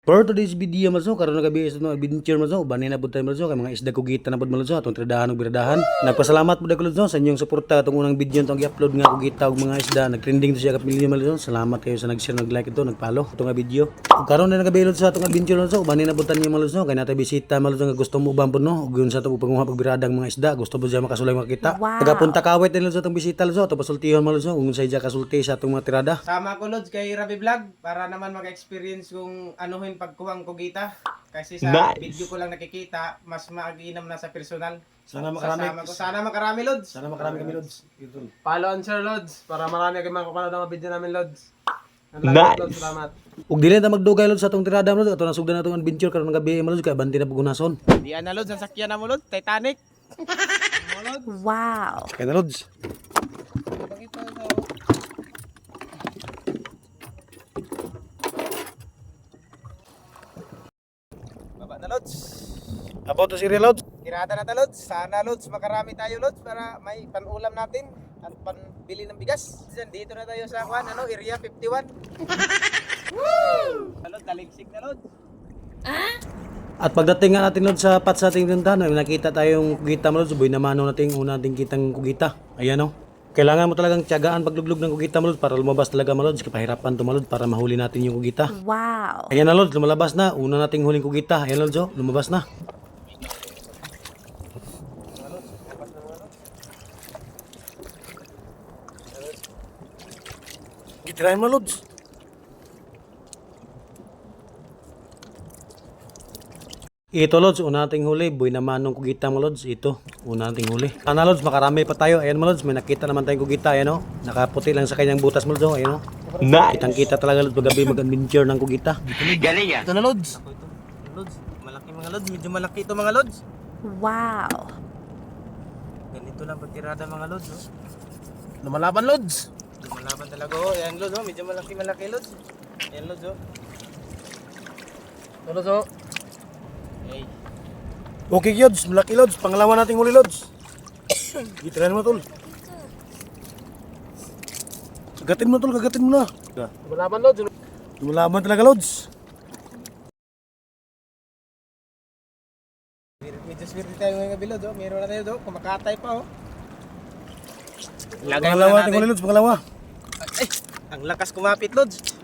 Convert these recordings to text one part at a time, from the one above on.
For today's video maso karon nagabi sa no adventure maso bani na pud tayo maso kay mga isda kugita na pud maso atong tradahan ug biradahan. Nagpasalamat pud ako sa inyong suporta atong unang video tong i-upload nga kugita ug mga isda. Nag-trending to siya ka milyon maso. Salamat kayo sa nag-share nag-like ito, nag-follow itong video. Ug karon na nagabi sa atong adventure maso bani na pud tayo maso kay natay bisita maso nga gusto mo uban pud no ug yun sa atong panguha pagbiradang mga isda. Gusto pud siya makasulay makita. Tagapunta kawit din sa atong bisita maso atong pasultihon maso ug unsay siya kasulti sa atong mga tirada. Sama ko Lods kay Rabi Vlog para naman maka-experience kung anuhin pagkuhang kugita. Kasi sa video ko lang nakikita, mas maaginam na sa personal. Sana makarami. Sana makarami Lods. Sana makarami kami Lods. Follow and share Lods para marami kayo makapanood ng mga video namin Lods. Nice. Lods, salamat. Ug dili ta magdugay Lods sa atong tirada Lods ato nasugdan natong adventure karon gabi Lods kay banti na pugunason. Di ana Lods ang sakyan na mo Lods, Titanic. Wow. Kay na Lods. Baba na Lods. About to si Lods. Kirada na ta Lods. Sana Lods makarami tayo Lods para may panulam natin at panbili ng bigas. Dito na tayo sa area 51. Woo! Lods, taligsik na Lods. At pagdating nga natin Lods sa pat sa ating tindahan, may nakita tayong kugita Lods, boy naman natin una nating kitang kugita. Ayan oh. Kailangan mo talagang tiyagaan pagluglog ng kugita Lods para lumabas talaga Lods, kapahirapan to Lods para mahuli natin yung kugita. Wow. Ayan na Lods, lumalabas na. Una nating huling kugita. Ayan Lods, oh, lumabas na. Gitirahin mo Lods. Ito Lods, una nating huli. Boy naman nung kugita mo Lods. Ito, una nating huli. Sana Lods, makarami pa tayo. Ayan mo Lods, may nakita naman tayong kugita. Ayan o, nakaputi lang sa kanyang butas mo Lods. Ayan o. Nice. Kitang kita talaga Lods, magabi mag-adventure ng kugita. Galing yan. Ito na Lods. Lods, malaki mga Lods. Medyo malaki ito mga Lods. Wow. Ganito lang pagtirada mga Lods. Oh. Lumalaban Lods. Lumalaban talaga oh. Ayan Lods oh. Medyo malaki Lods. Ayan Lods oh. Lods oh. Okay. Okay Lods, malaki Lods. Pangalawa nating huli Lods. Gitirahin mo tol. Kagatin mo tol, kagatin mo na. Lumalaban Lods. Lumalaban talaga Lods. Medyo swerte tayo ngayong gabi Lods oh. Meron na tayo do. Kumakatay pa oh. Lagay Pangalawa na nating natin. huli Lods, pangalawa. Ay, ang lakas kumapit Lods.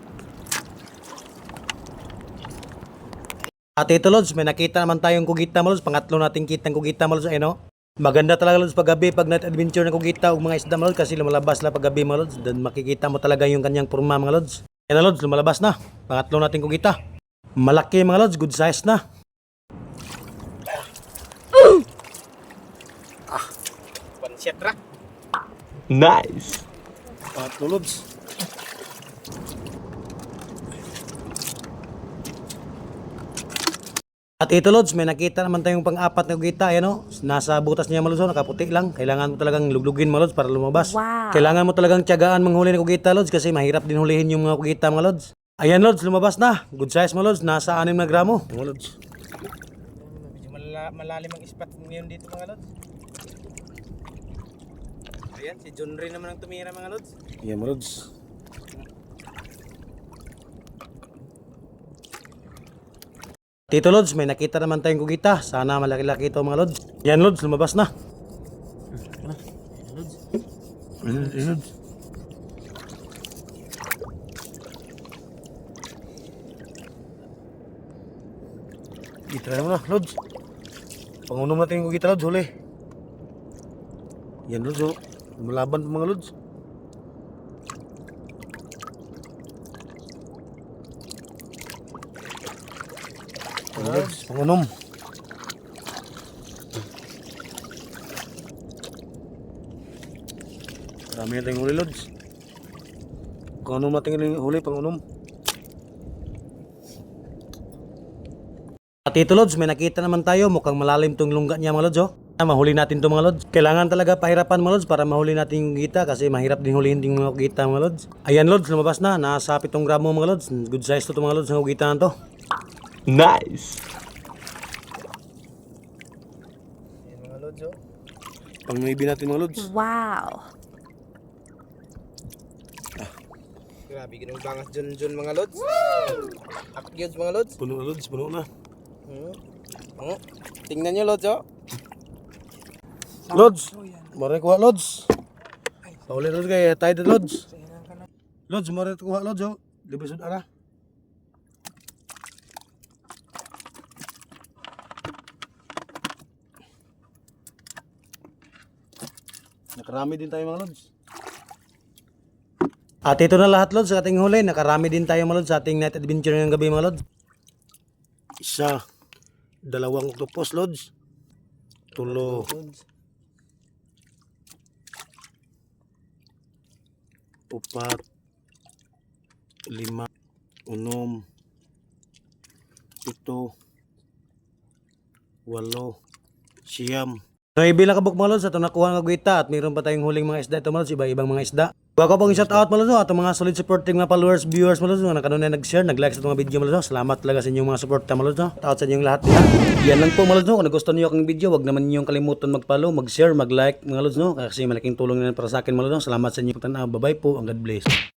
At ito Lods, may nakita naman tayong kugita mo Lods. Pangatlo nating kitang kugita mo Lods. Ayun o. Maganda talaga Lods paggabi pag night adventure ng kugita o mga isda mo Lods. Kasi lumalabas na paggabi mo Lods. Dan makikita mo talaga yung kanyang porma mga Lods. Ayun na Lods, lumalabas na. Pangatlo nating kugita. Malaki mga Lods, good size na. One shot rack. Nice. Pangatlo Lods. At ito Lods, may nakita naman tayong pang-apat na kugita. Ayan o, nasa butas niya Lods, nakaputi lang. Kailangan mo talagang luglugin mo Lods para lumabas. Wow. Kailangan mo talagang tiyagaan manghuli ng kugita Lods kasi mahirap din hulihin yung mga kugita mga Lods. Ayan Lods, lumabas na. Good size mga Lods, nasa 6 na gramo. Mga Lods. Medyo malalim ang spot ngayon dito mga Lods. Ayan, si John Ray naman ang tumira mga Lods. Ayan mga Lods. Tito Lods, may nakita naman tayong kugita. Sana malaki-laki ito mga Lods. Ayan Lods, lumabas na. Ayan Lods. Itry mo na, Lods. Pangunom natin yung kugita, Lods, huli. Yan, Lods, oh. Lumalaban pa mga Lods. Yan, Lods, pangunom. Marami natin yung huli, Lods. Pangunom natin yung huli, pangunom. At ito Lods, may nakita naman tayo. Mukhang malalim tong lungga niya mga Lods oh. Mahuli natin to mga Lods. Kailangan talaga pahirapan mga Lods para mahuli natin yung gita kasi mahirap din hulihin din yung gita mga Lods. Ayan Lods, lumabas na. Nasa 7 gramo mga Lods. Good size to mga Lods ng gita na to. Nice. Ayan mga Lods oh. Pang maybe natin mga Lods. Wow. Grabe, ginong Junjun mga lods. Akyod mga lods. Puno na lods, puno na. Tingnan nyo lods oh. Lods, mare kuha lods. Pauli lods kay tide lods. Lods, mare kuha lods oh. Libre sud ara. Nakarami din tayo mga lods. At ito na lahat lods sa ating huli. Nakarami din tayo mga lods sa ating night adventure ngayong gabi mga lods. Isa, dalawang octopus lods. Tulo, upat, lima, unom, pito, walo, siyam. So ibilang kabuk mga lods at nakuha ng guita at mayroon pa tayong huling mga isda ito mga lods, iba-ibang mga isda. Bago pong shout out mga lods at mga solid supporting mga followers, viewers mga lods na kanunay nag-share, nag-like sa mga video mga lods. Salamat talaga sa inyong mga support mga lods. Shout out sa inyong lahat. Yan lang po mga lods. Kung nagustuhan niyo ang video, wag naman niyo kalimutan mag-follow, mag-share, mag-like mga lods kasi malaking tulong na para sa akin mga lods. Salamat sa inyong pagtanaw. Bye-bye po. Ang God bless.